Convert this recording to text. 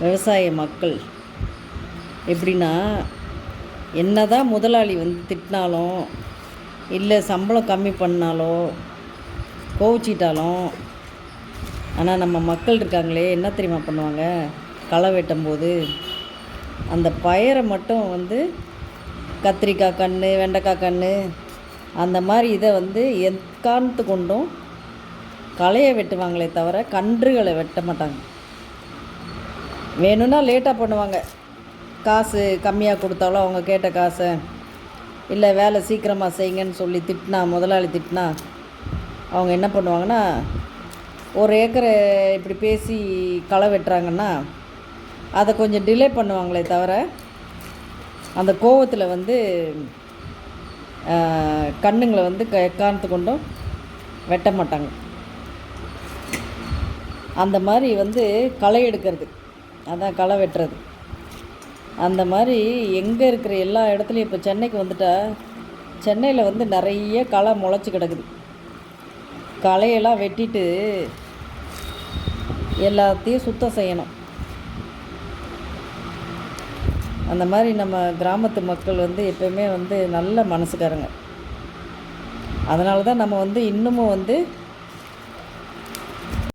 விவசாய மக்கள் எப்படின்னா, என்னதான் முதலாளி திட்டினாலும், இல்லை சம்பளம் கம்மி பண்ணாலோ, கோவிச்சிட்டாலும், ஆனால் நம்ம மக்கள் இருக்காங்களே என்ன தெரியுமா பண்ணுவாங்க? களை வெட்டும்போது அந்த பயிரை மட்டும் கத்திரிக்காய் கன்று, வெண்டைக்காய் கன்று, அந்த மாதிரி இதை எக்காரணத்து கொண்டும் களையை வெட்டுவாங்களே தவிர கன்றுகளை வெட்ட மாட்டாங்க. வேணும்னா லேட்டாக பண்ணுவாங்க. காசு கம்மியாக கொடுத்தாலும் அவங்க கேட்ட காசை, இல்லை வேலை சீக்கிரமாக செய்யுங்கன்னு சொல்லி முதலாளி திட்டினா அவங்க என்ன பண்ணுவாங்கன்னா, ஒரு ஏக்கரை இப்படி பேசி களை வெட்டுறாங்கன்னா அதை கொஞ்சம் டிலே பண்ணுவாங்களே தவிர அந்த கோவத்தில் கண்ணுங்களை எக்காரணத்து கொண்டும் வெட்ட மாட்டாங்க. அந்த மாதிரி களை எடுக்கிறது, அதான் களை வெட்டுறது. அந்த மாதிரி எங்கே இருக்கிற எல்லா இடத்துலையும் இப்போ சென்னைக்கு வந்துட்டா, சென்னையில் நிறைய களை முளைச்சி கிடக்குது. களையெல்லாம் வெட்டிட்டு எல்லாத்தையும் சுத்தம் செய்யணும். அந்த மாதிரி நம்ம கிராமத்து மக்கள் எப்போயுமே நல்ல மனசுக்காரங்க. அதனால தான் நம்ம இன்னமும்